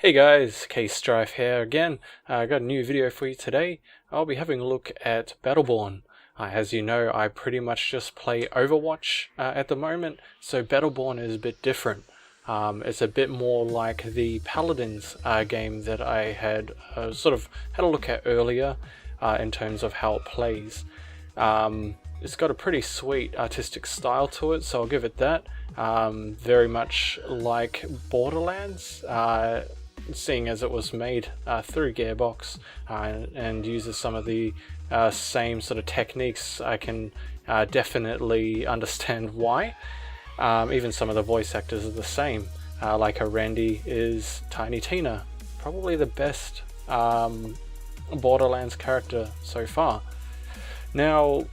Hey guys, K-Strife here again. I got a new video for you today. I'll be having a look at Battleborn. As you know, I pretty much just play Overwatch at the moment, so Battleborn is a bit different. It's a bit more like the Paladins game that I had sort of had a look at earlier in terms of how it plays. It's got a pretty sweet artistic style to it, so I'll give it that. Very much like Borderlands, seeing as it was made through Gearbox and uses some of the same sort of techniques. I can definitely understand why. Even some of the voice actors are the same. Like Randy is Tiny Tina, probably the best Borderlands character so far. Now,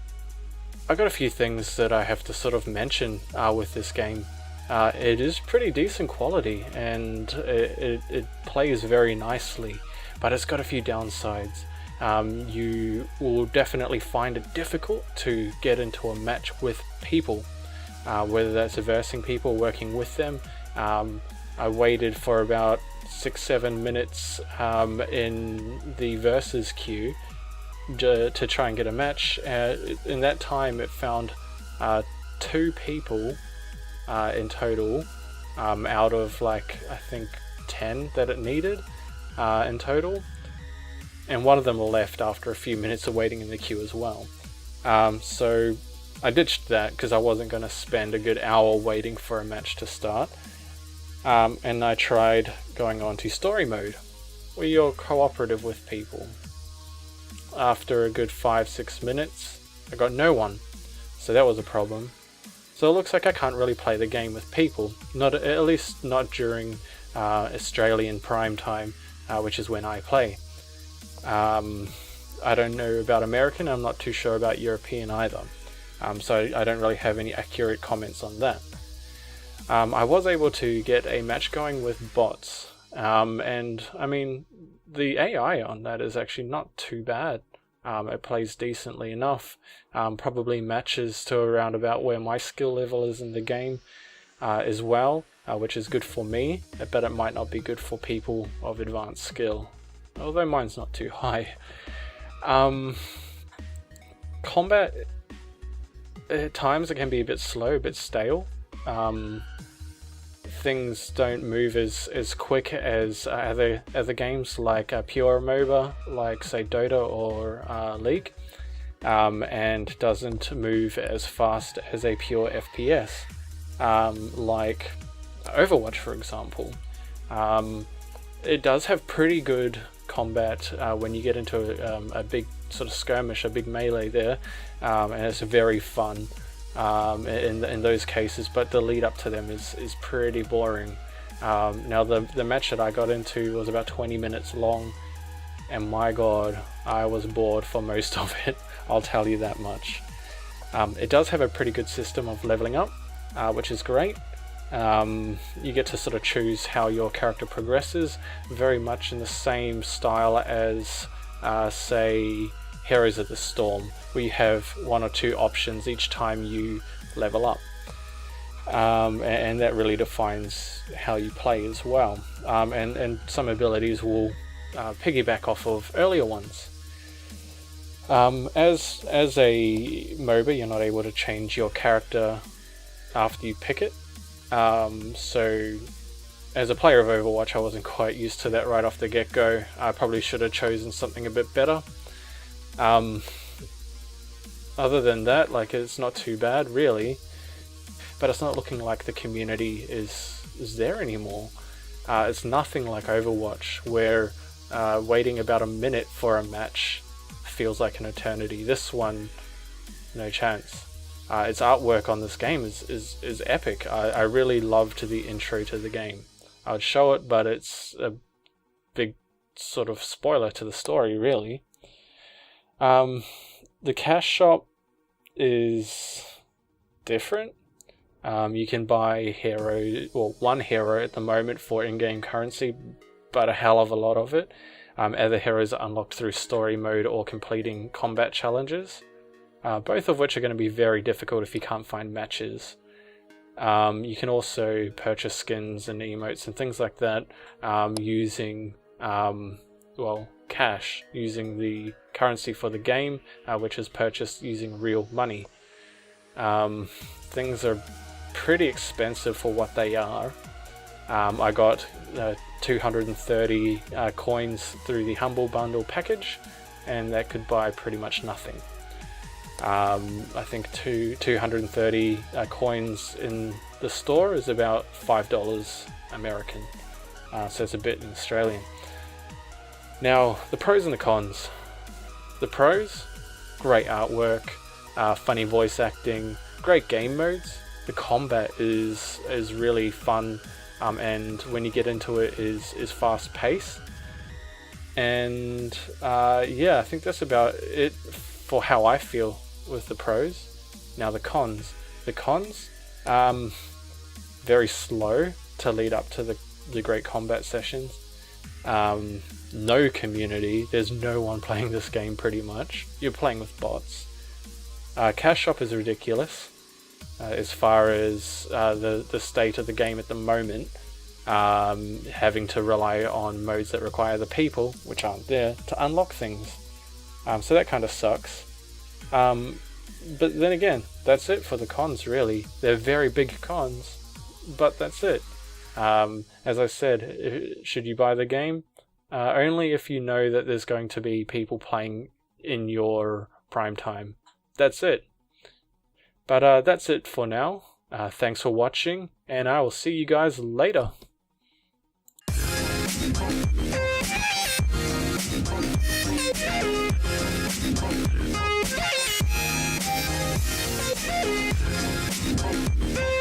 I got a few things that I have to sort of mention with this game. It is pretty decent quality and it plays very nicely, but it's got a few downsides. You will definitely find it difficult to get into a match with people, whether that's versing people, working with them. I waited for about 6-7 minutes in the versus queue to try and get a match. In that time it found 2 people in total out of like I think 10 that it needed in total, and one of them left after a few minutes of waiting in the queue as well. So I ditched that because I wasn't going to spend a good hour waiting for a match to start, and I tried going on to story mode where you're cooperative with people. After a good 5-6 minutes I got no one, so that was a problem. So it looks like I can't really play the game with people, at least not during Australian prime time, which is when I play. I don't know about American, I'm not too sure about European either, so I don't really have any accurate comments on that. I was able to get a match going with bots, and I mean the AI on that is actually not too bad. It plays decently enough, probably matches to around about where my skill level is in the game as well, which is good for me, but it might not be good for people of advanced skill, although mine's not too high. Combat, at times it can be a bit slow, a bit stale. Things don't move as quick as other games like pure MOBA, like say Dota or League, and doesn't move as fast as a pure FPS, like Overwatch for example. It does have pretty good combat when you get into a big sort of skirmish, a big melee there, and it's very fun in those cases, but the lead up to them is pretty boring. Now the match that I got into was about 20 minutes long, and my god, I was bored for most of it, I'll tell you that much. It does have a pretty good system of leveling up, which is great. You get to sort of choose how your character progresses, very much in the same style as say Heroes of the Storm, where you have 1 or 2 options each time you level up, and that really defines how you play as well, and some abilities will piggyback off of earlier ones. As a MOBA, you're not able to change your character after you pick it, so as a player of Overwatch I wasn't quite used to that right off the get-go. I probably should have chosen something a bit better. Other than that, like, it's not too bad really, but it's not looking like the community is there anymore. It's nothing like Overwatch, where waiting about a minute for a match feels like an eternity. This one, no chance. Its artwork on this game is epic. I really loved the intro to the game. I would show it, but it's a big sort of spoiler to the story really. The cash shop is different. You can buy one hero at the moment for in-game currency, but a hell of a lot of it. Other heroes are unlocked through story mode or completing combat challenges, both of which are going to be very difficult if you can't find matches. You can also purchase skins and emotes and things like that using, well, cash, using the currency for the game, which is purchased using real money. Things are pretty expensive for what they are. I got 230 coins through the Humble Bundle package, and that could buy pretty much nothing. I think 230 coins in the store is about $5 American, so it's a bit in Australian. Now, the pros and the cons. The pros, great artwork, funny voice acting, great game modes. The combat is really fun, and when you get into it is fast paced. And yeah, I think that's about it for how I feel with the pros. Now the cons. The cons, very slow to lead up to the great combat sessions. No community, there's no one playing this game pretty much. You're playing with bots. Cash shop is ridiculous as far as the state of the game at the moment. Having to rely on modes that require the people, which aren't there, to unlock things. So that kind of sucks. But then again, that's it for the cons really. They're very big cons, but that's it. As I said, should you buy the game? Only if you know that there's going to be people playing in your prime time. That's it. But that's it for now. Thanks for watching, and I will see you guys later. Yeah.